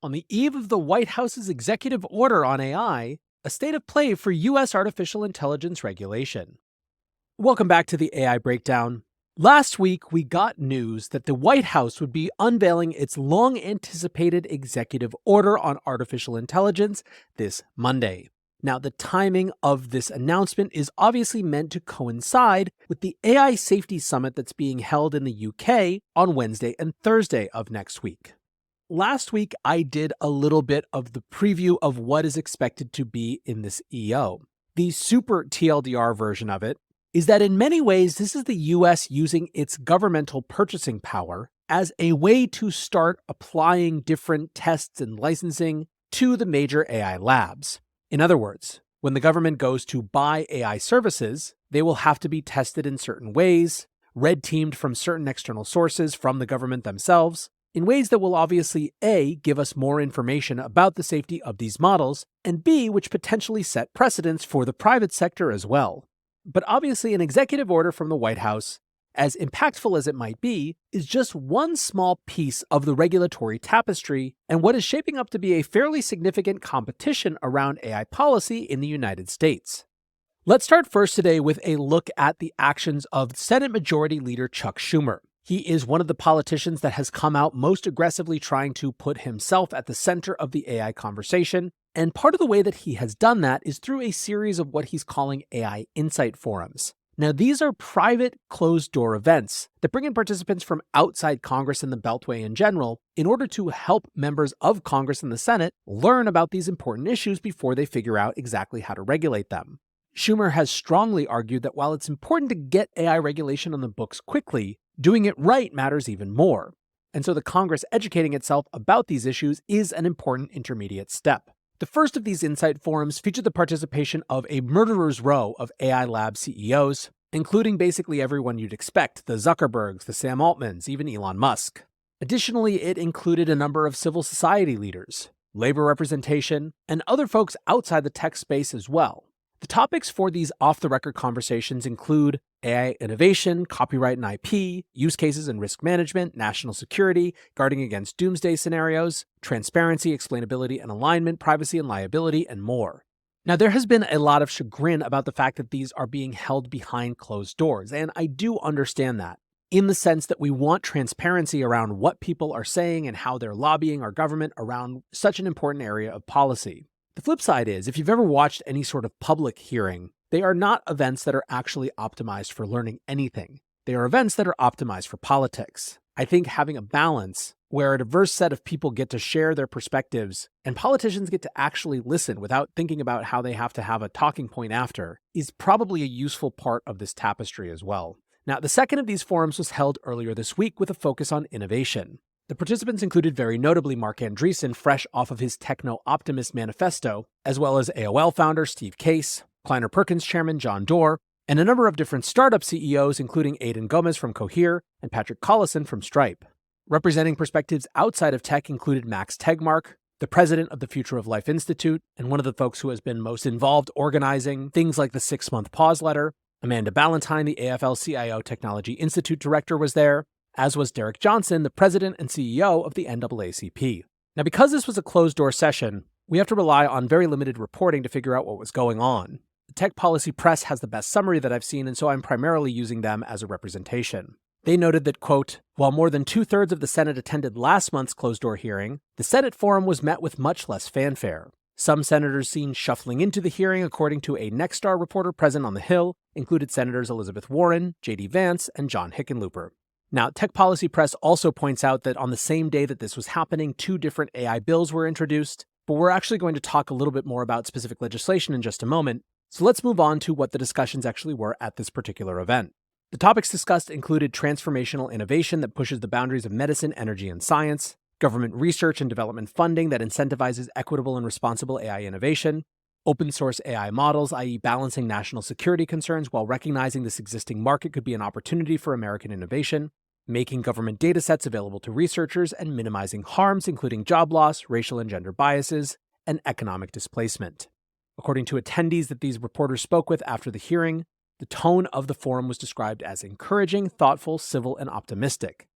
On the eve of the White House's executive order on AI, a state of play for U.S. artificial intelligence regulation. Welcome back to the AI Breakdown. Last week, we got news that the White House would be unveiling its long-anticipated executive order on artificial intelligence this Monday. Now, the timing of this announcement is obviously meant to coincide with the AI Safety Summit that's being held in the UK on Wednesday and Thursday of next week. Last week, I did a little bit of the preview of what is expected to be in this EO. The super TLDR version of it is that in many ways, this is the US using its governmental purchasing power as a way to start applying different tests and licensing to the major AI labs. In other words, when the government goes to buy AI services, they will have to be tested in certain ways, red-teamed from certain external sources from the government themselves, in ways that will obviously A, give us more information about the safety of these models, and B, which potentially set precedents for the private sector as well. But obviously, an executive order from the White House, as impactful as it might be, is just one small piece of the regulatory tapestry and what is shaping up to be a fairly significant competition around AI policy in the United States. Let's start first today with a look at the actions of Senate Majority Leader Chuck Schumer. He is one of the politicians that has come out most aggressively trying to put himself at the center of the AI conversation, and part of the way that he has done that is through a series of what he's calling AI Insight Forums. Now, these are private, closed-door events that bring in participants from outside Congress and the Beltway in general in order to help members of Congress and the Senate learn about these important issues before they figure out exactly how to regulate them. Schumer has strongly argued that while it's important to get AI regulation on the books quickly, doing it right matters even more. And so the Congress educating itself about these issues is an important intermediate step. The first of these Insight Forums featured the participation of a murderer's row of AI lab CEOs, including basically everyone you'd expect, the Zuckerbergs, the Sam Altmans, even Elon Musk. Additionally, it included a number of civil society leaders, labor representation, and other folks outside the tech space as well. The topics for these off-the-record conversations include AI innovation, copyright and IP, use cases and risk management, national security, guarding against doomsday scenarios, transparency, explainability and alignment, privacy and liability, and more. Now, there has been a lot of chagrin about the fact that these are being held behind closed doors, and I do understand that, in the sense that we want transparency around what people are saying and how they're lobbying our government around such an important area of policy. The flip side is, if you've ever watched any sort of public hearing, they are not events that are actually optimized for learning anything. They are events that are optimized for politics. I think having a balance where a diverse set of people get to share their perspectives and politicians get to actually listen without thinking about how they have to have a talking point after is probably a useful part of this tapestry as well. Now, the second of these forums was held earlier this week with a focus on innovation. The participants included very notably Mark Andreessen, fresh off of his Techno-Optimist manifesto, as well as AOL founder Steve Case, Kleiner Perkins chairman John Doerr, and a number of different startup CEOs, including Aidan Gomez from Cohere and Patrick Collison from Stripe. Representing perspectives outside of tech included Max Tegmark, the president of the Future of Life Institute, and one of the folks who has been most involved organizing things like the 6-month pause letter. Amanda Ballantyne, the AFL-CIO Technology Institute director, was there, as was Derek Johnson, the president and CEO of the NAACP. Now, because this was a closed-door session, we have to rely on very limited reporting to figure out what was going on. The Tech Policy Press has the best summary that I've seen, and so I'm primarily using them as a representation. They noted that, quote, while more than 2/3 of the Senate attended last month's closed-door hearing, the Senate forum was met with much less fanfare. Some senators seen shuffling into the hearing, according to a Nexstar reporter present on the Hill, included Senators Elizabeth Warren, J.D. Vance, and John Hickenlooper. Now, Tech Policy Press also points out that on the same day that this was happening, 2 different AI bills were introduced, but we're actually going to talk a little bit more about specific legislation in just a moment, so let's move on to what the discussions actually were at this particular event. The topics discussed included transformational innovation that pushes the boundaries of medicine, energy, and science, government research and development funding that incentivizes equitable and responsible AI innovation, open source AI models, i.e. balancing national security concerns while recognizing this existing market could be an opportunity for American innovation, making government datasets available to researchers, and minimizing harms, including job loss, racial and gender biases, and economic displacement. According to attendees that these reporters spoke with after the hearing, the tone of the forum was described as encouraging, thoughtful, civil, and optimistic.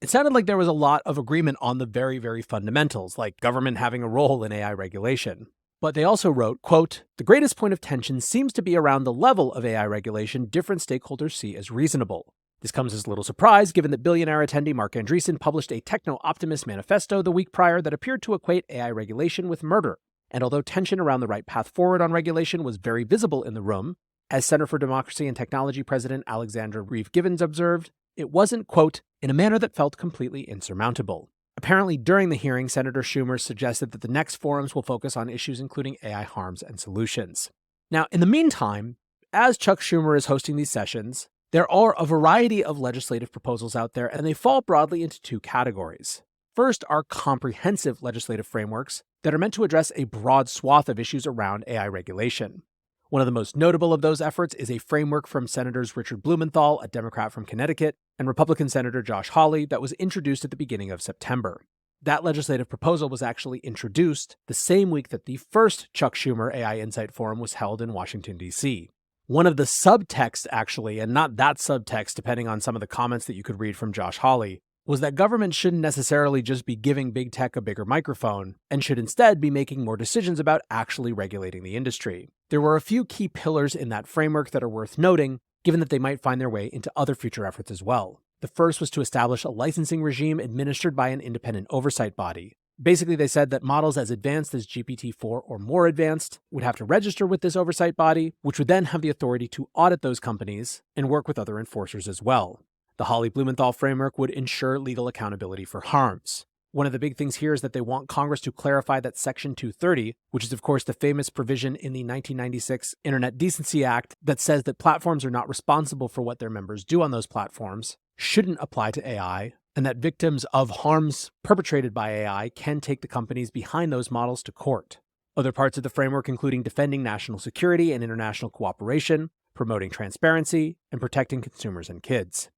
It sounded like there was a lot of agreement on the very, very fundamentals, like government having a role in AI regulation. But they also wrote, quote, "The greatest point of tension seems to be around the level of AI regulation different stakeholders see as reasonable. This comes as little surprise given that billionaire attendee Mark Andreessen published a techno-optimist manifesto the week prior that appeared to equate AI regulation with murder. And although tension around the right path forward on regulation was very visible in the room, as Center for Democracy and Technology President Alexandra Reeve-Gibbons observed, it wasn't, quote, in a manner that felt completely insurmountable." Apparently, during the hearing, Senator Schumer suggested that the next forums will focus on issues including AI harms and solutions. Now, in the meantime, as Chuck Schumer is hosting these sessions, there are a variety of legislative proposals out there, and they fall broadly into two categories. First are comprehensive legislative frameworks that are meant to address a broad swath of issues around AI regulation. One of the most notable of those efforts is a framework from Senators Richard Blumenthal, a Democrat from Connecticut, and Republican Senator Josh Hawley that was introduced at the beginning of September. That legislative proposal was actually introduced the same week that the first Chuck Schumer AI Insight Forum was held in Washington, D.C. One of the subtexts, actually, and not that subtext depending on some of the comments that you could read from Josh Hawley, was that government shouldn't necessarily just be giving big tech a bigger microphone, and should instead be making more decisions about actually regulating the industry. There were a few key pillars in that framework that are worth noting, given that they might find their way into other future efforts as well. The first was to establish a licensing regime administered by an independent oversight body. Basically, they said that models as advanced as GPT-4 or more advanced would have to register with this oversight body, which would then have the authority to audit those companies and work with other enforcers as well. The Hawley-Blumenthal framework would ensure legal accountability for harms. One of the big things here is that they want Congress to clarify that Section 230, which is of course the famous provision in the 1996 Internet Decency Act that says that platforms are not responsible for what their members do on those platforms, shouldn't apply to AI, and that victims of harms perpetrated by AI can take the companies behind those models to court. Other parts of the framework including defending national security and international cooperation, promoting transparency, and protecting consumers and kids.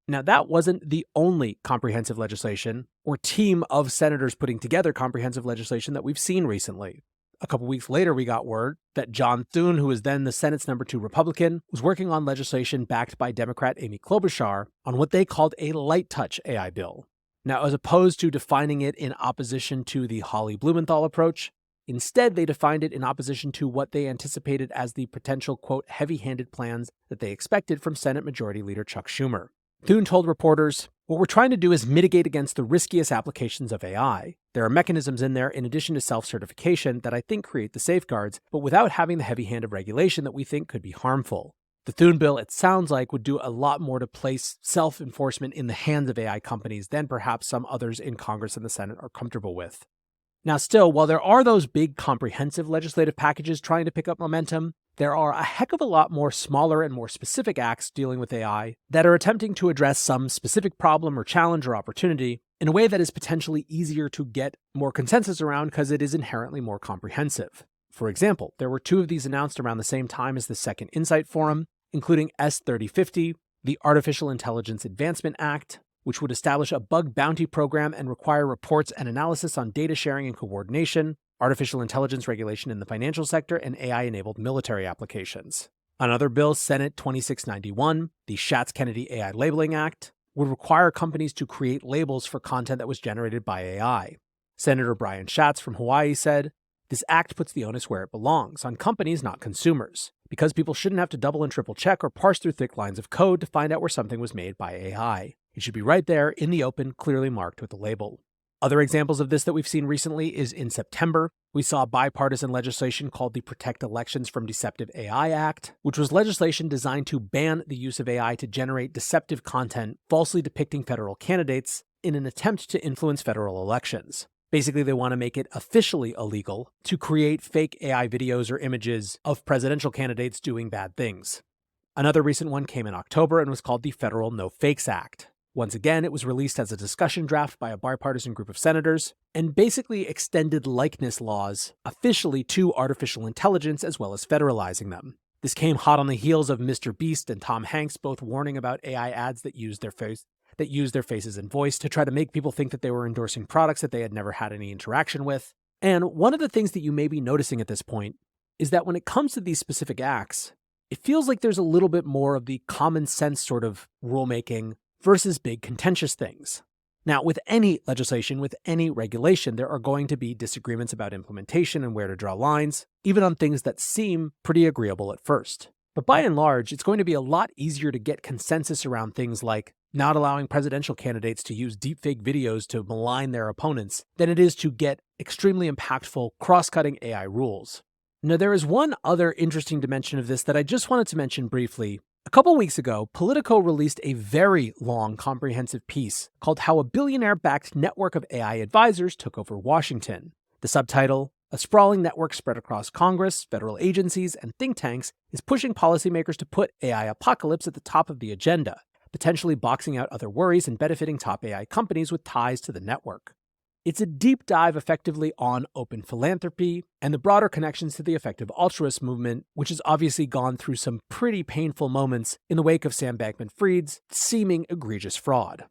Now, that wasn't the only comprehensive legislation or team of senators putting together comprehensive legislation that we've seen recently. A couple weeks later, we got word that John Thune, who was then the Senate's number 2 Republican, was working on legislation backed by Democrat Amy Klobuchar on what they called a light touch AI bill. Now, as opposed to defining it in opposition to the Hawley-Blumenthal approach, instead they defined it in opposition to what they anticipated as the potential, quote, heavy-handed plans that they expected from Senate Majority Leader Chuck Schumer. Thune told reporters, "What we're trying to do is mitigate against the riskiest applications of AI. There are mechanisms in there in addition to self-certification that I think create the safeguards, but without having the heavy hand of regulation that we think could be harmful." The Thune bill, it sounds like, would do a lot more to place self-enforcement in the hands of AI companies than perhaps some others in Congress and the Senate are comfortable with. Now still, while there are those big comprehensive legislative packages trying to pick up momentum, there are a heck of a lot more smaller and more specific acts dealing with AI that are attempting to address some specific problem or challenge or opportunity in a way that is potentially easier to get more consensus around because it is inherently more comprehensive. For example, there were 2 of these announced around the same time as the second Insight Forum, including S3050, the Artificial Intelligence Advancement Act, which would establish a bug bounty program and require reports and analysis on data sharing and coordination, artificial intelligence regulation in the financial sector, and AI-enabled military applications. Another bill, Senate 2691, the Schatz-Kennedy AI Labeling Act, would require companies to create labels for content that was generated by AI. Senator Brian Schatz from Hawaii said, "This act puts the onus where it belongs, on companies, not consumers, because people shouldn't have to double and triple check or parse through thick lines of code to find out where something was made by AI. It should be right there in the open, clearly marked with a label." Other examples of this that we've seen recently is in September, we saw bipartisan legislation called the Protect Elections from Deceptive AI Act, which was legislation designed to ban the use of AI to generate deceptive content falsely depicting federal candidates in an attempt to influence federal elections. Basically, they want to make it officially illegal to create fake AI videos or images of presidential candidates doing bad things. Another recent one came in October and was called the Federal No Fakes Act. Once again, it was released as a discussion draft by a bipartisan group of senators, and basically extended likeness laws officially to artificial intelligence as well as federalizing them. This came hot on the heels of Mr. Beast and Tom Hanks both warning about AI ads that use their faces and voice to try to make people think that they were endorsing products that they had never had any interaction with. And one of the things that you may be noticing at this point is that when it comes to these specific acts, it feels like there's a little bit more of the common sense sort of rulemaking versus big contentious things. Now, with any legislation, with any regulation, there are going to be disagreements about implementation and where to draw lines, even on things that seem pretty agreeable at first. But by and large, it's going to be a lot easier to get consensus around things like not allowing presidential candidates to use deepfake videos to malign their opponents than it is to get extremely impactful cross-cutting AI rules. Now, there is one other interesting dimension of this that I just wanted to mention briefly. A couple weeks ago, Politico released a very long, comprehensive piece called How a Billionaire-Backed Network of AI Advisors Took Over Washington. The subtitle, A Sprawling Network Spread Across Congress, Federal Agencies, and Think Tanks is Pushing Policymakers to Put AI Apocalypse at the Top of the Agenda, potentially boxing out other worries and benefiting top AI companies with ties to the network. It's a deep dive effectively on open philanthropy and the broader connections to the effective altruist movement, which has obviously gone through some pretty painful moments in the wake of Sam Bankman-Fried's seeming egregious fraud.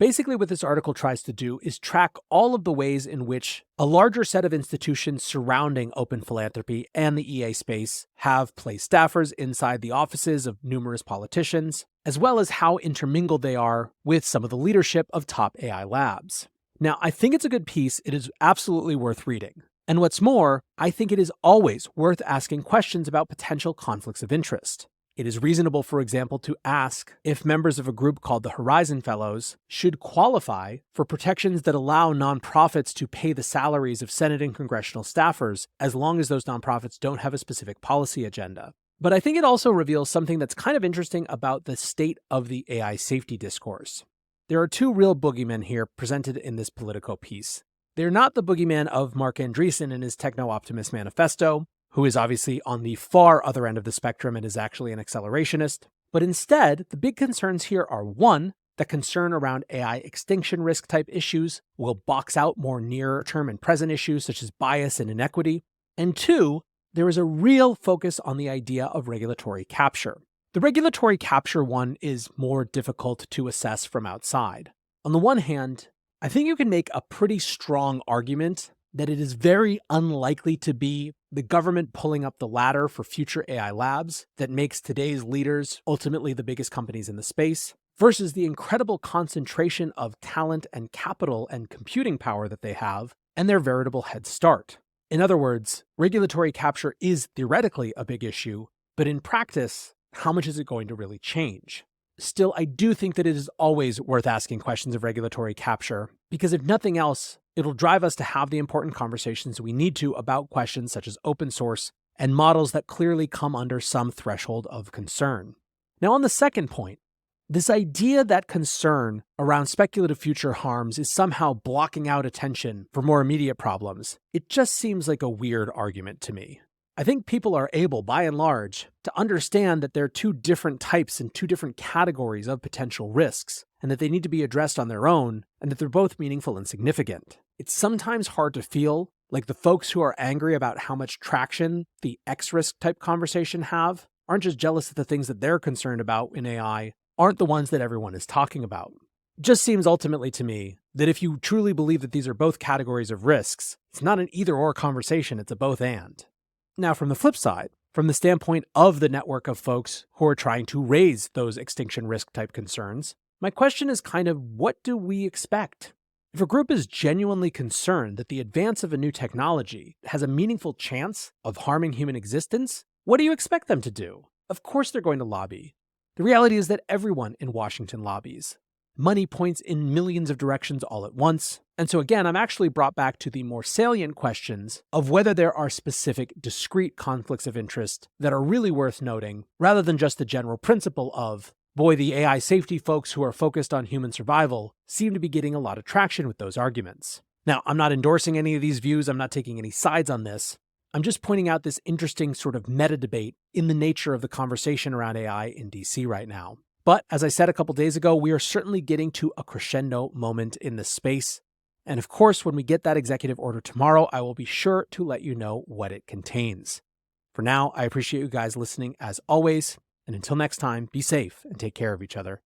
Basically, what this article tries to do is track all of the ways in which a larger set of institutions surrounding open philanthropy and the EA space have placed staffers inside the offices of numerous politicians, as well as how intermingled they are with some of the leadership of top AI labs. Now, I think it's a good piece. It is absolutely worth reading. And what's more, I think it is always worth asking questions about potential conflicts of interest. It is reasonable, for example, to ask if members of a group called the Horizon Fellows should qualify for protections that allow nonprofits to pay the salaries of Senate and congressional staffers as long as those nonprofits don't have a specific policy agenda. But I think it also reveals something that's kind of interesting about the state of the AI safety discourse. There are two real boogeymen here presented in this Politico piece. They're not the boogeyman of Mark Andreessen in his Techno-Optimist Manifesto, who is obviously on the far other end of the spectrum and is actually an accelerationist, but instead, the big concerns here are one, the concern around AI extinction risk type issues will box out more near-term and present issues such as bias and inequity, and two, there is a real focus on the idea of regulatory capture. The regulatory capture one is more difficult to assess from outside. On the one hand, I think you can make a pretty strong argument that it is very unlikely to be the government pulling up the ladder for future AI labs that makes today's leaders ultimately the biggest companies in the space, versus the incredible concentration of talent and capital and computing power that they have and their veritable head start. In other words, regulatory capture is theoretically a big issue, but in practice, how much is it going to really change? Still, I do think that it is always worth asking questions of regulatory capture, because if nothing else, it'll drive us to have the important conversations we need to about questions such as open source and models that clearly come under some threshold of concern. Now, on the second point, this idea that concern around speculative future harms is somehow blocking out attention for more immediate problems, it just seems like a weird argument to me. I think people are able, by and large, to understand that there are two different types and two different categories of potential risks, and that they need to be addressed on their own, and that they're both meaningful and significant. It's sometimes hard to feel like the folks who are angry about how much traction the X-risk type conversation have aren't just jealous of the things that they're concerned about in AI, aren't the ones that everyone is talking about. It just seems ultimately to me that if you truly believe that these are both categories of risks, it's not an either-or conversation, it's a both-and. Now, from the flip side, from the standpoint of the network of folks who are trying to raise those extinction risk type concerns, my question is kind of, what do we expect? If a group is genuinely concerned that the advance of a new technology has a meaningful chance of harming human existence, what do you expect them to do? Of course they're going to lobby. The reality is that everyone in Washington lobbies. Money points in millions of directions all at once. And so again, I'm actually brought back to the more salient questions of whether there are specific discrete conflicts of interest that are really worth noting, rather than just the general principle of, boy, the AI safety folks who are focused on human survival seem to be getting a lot of traction with those arguments. Now, I'm not endorsing any of these views. I'm not taking any sides on this. I'm just pointing out this interesting sort of meta debate in the nature of the conversation around AI in DC right now. But as I said a couple days ago, we are certainly getting to a crescendo moment in this space. And of course, when we get that executive order tomorrow, I will be sure to let you know what it contains. For now, I appreciate you guys listening as always. And until next time, be safe and take care of each other.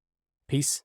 Peace.